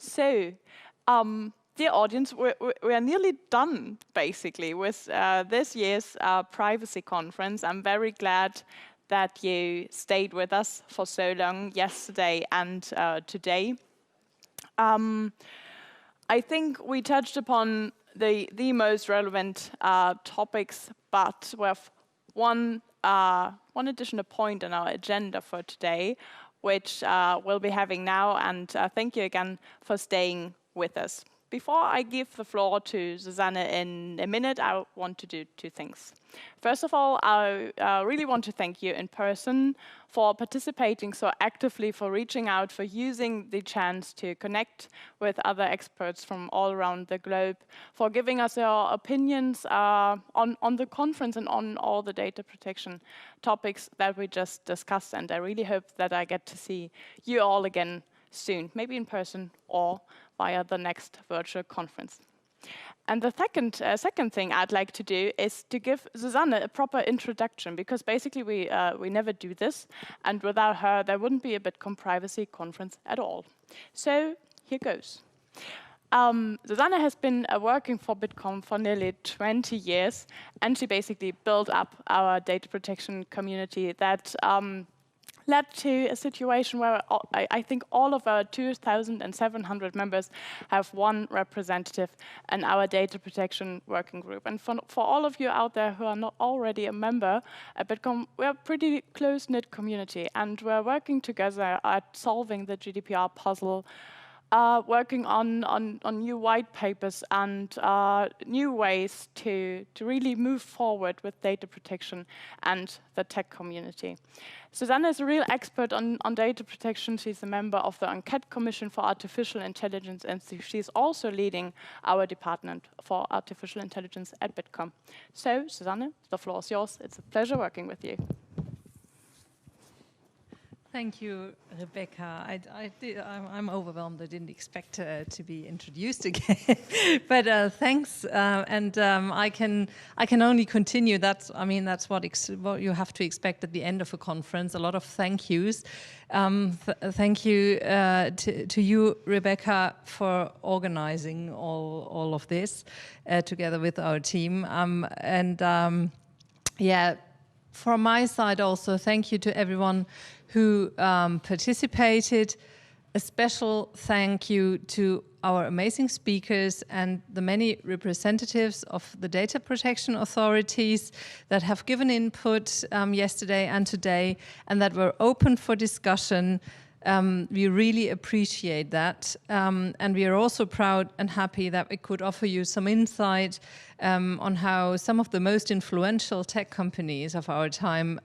So, dear audience, we are nearly done, basically, with this year's Privacy Conference. I'm very glad that you stayed with us for so long yesterday and today. I think we touched upon the most relevant topics, but we have one additional point on our agenda for today, which we'll be having now, and thank you again for staying with us. Before I give the floor to Susanne in a minute, I want to do two things. First of all, I really want to thank you in person for participating so actively, for reaching out, for using the chance to connect with other experts from all around the globe, for giving us your opinions on the conference and on all the data protection topics that we just discussed. And I really hope that I get to see you all again soon, maybe in person or via the next virtual conference. And the second thing I'd like to do is to give Susanne a proper introduction, because basically we never do this, and without her there wouldn't be a Bitkom Privacy Conference at all. So here goes. Susanne has been working for Bitkom for nearly 20 years, and she basically built up our data protection community that led to a situation where I think all of our 2,700 members have one representative in our data protection working group. And for all of you out there who are not already a member at Bitkom, we're a pretty close-knit community, and we're working together at solving the GDPR puzzle, working on new white papers and new ways to really move forward with data protection and the tech community. Susanne is a real expert on data protection. She's a member of the Enquete Commission for Artificial Intelligence, and she's also leading our department for artificial intelligence at Bitkom. So, Susanne, the floor is yours. It's a pleasure working with you. Thank you, Rebecca. I'm overwhelmed. I didn't expect to be introduced again, but thanks. I can only continue. That's what you have to expect at the end of a conference. A lot of thank yous. Thank you to you, Rebecca, for organizing all of this together with our team. Yeah. From my side also, thank you to everyone who participated. A special thank you to our amazing speakers and the many representatives of the data protection authorities that have given input yesterday and today, and that were open for discussion. We really appreciate that, and we are also proud and happy that we could offer you some insight on how some of the most influential tech companies of our time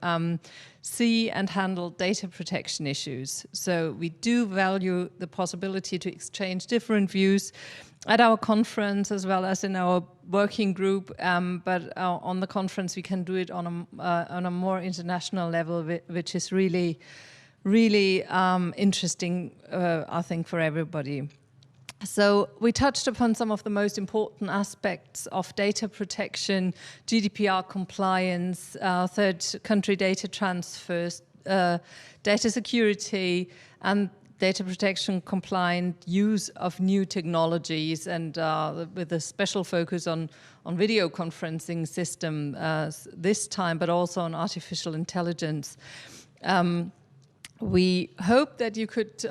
see and handle data protection issues. So we do value the possibility to exchange different views at our conference as well as in our working group, but on the conference we can do it on a more international level, which is really interesting, I think, for everybody. So we touched upon some of the most important aspects of data protection, GDPR compliance, third country data transfers, data security, and data protection compliant use of new technologies, and with a special focus on video conferencing system this time, but also on artificial intelligence. We hope that you could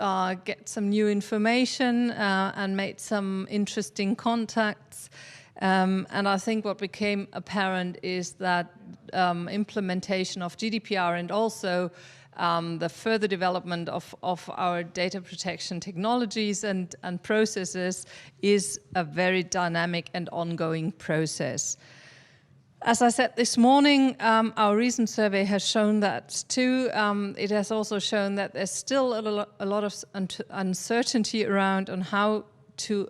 get some new information and made some interesting contacts. And I think what became apparent is that implementation of GDPR and also the further development of our data protection technologies and processes is a very dynamic and ongoing process. As I said this morning, our recent survey has shown that too. It has also shown that there's still a lot of uncertainty around on how to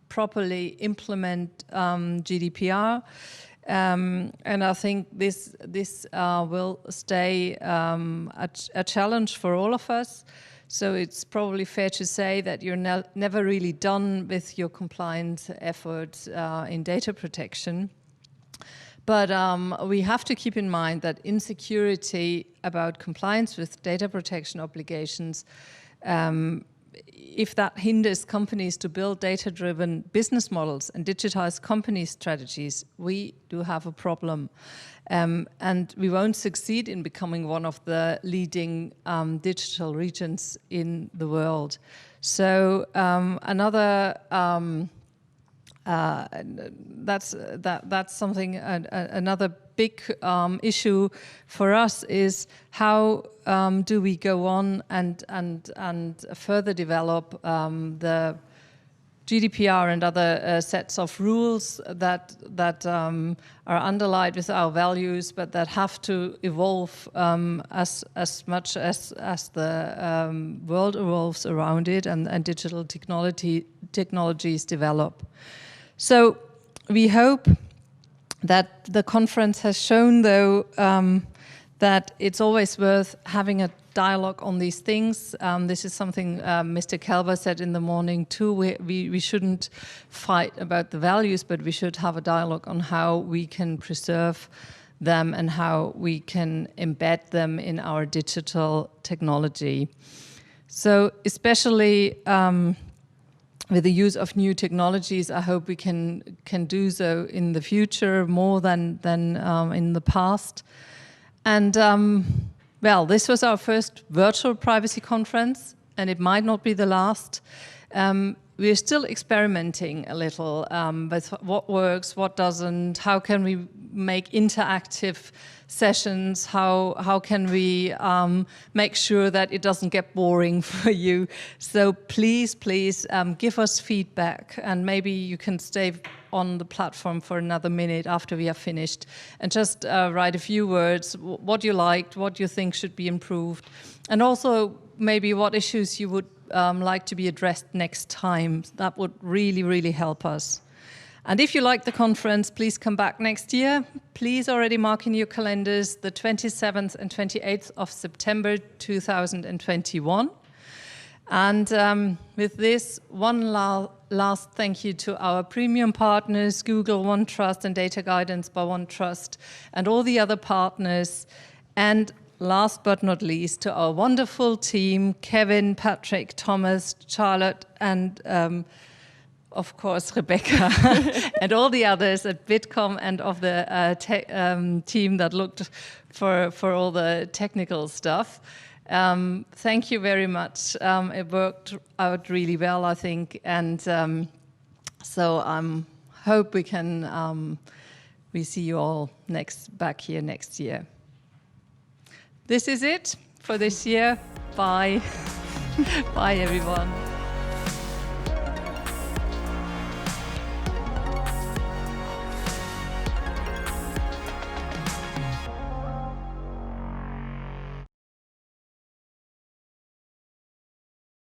properly implement GDPR. And I think this will stay a challenge for all of us. So it's probably fair to say that you're never really done with your compliance efforts in data protection. But we have to keep in mind that insecurity about compliance with data protection obligations if that hinders companies to build data-driven business models and digitize company strategies, we do have a problem. And we won't succeed in becoming one of the leading digital regions in the world. So that's something. Another big issue for us is how do we go on and further develop the GDPR and other sets of rules that are underlined with our values, but that have to evolve as much as the world evolves around it and digital technologies develop. So we hope that the conference has shown, though, that it's always worth having a dialogue on these things. This is something Mr. Kelber said in the morning too. We shouldn't fight about the values, but we should have a dialogue on how we can preserve them and how we can embed them in our digital technology. So especially with the use of new technologies, I hope we can do so in the future more than in the past. And well, this was our first virtual privacy conference, and it might not be the last. We're still experimenting a little with what works, what doesn't, how can we make interactive sessions, how can we make sure that it doesn't get boring for you. So please give us feedback, and maybe you can stay on the platform for another minute after we are finished and just write a few words, what you liked, what you think should be improved, and also maybe what issues you would like to be addressed next time. That would really help us. And if you like the conference, please come back next year. Please already mark in your calendars the 27th and 28th of September 2021. And with this, one last thank you to our premium partners, Google, OneTrust, and Data Guidance by OneTrust, and all the other partners. And last but not least, to our wonderful team, Kevin, Patrick, Thomas, Charlotte, and of course, Rebecca, and all the others at Bitkom and of the team that looked for all the technical stuff. Thank you very much. It worked out really well, I think, and so I hope we can we see you all back here next year. This is it for this year. Bye. Bye, everyone.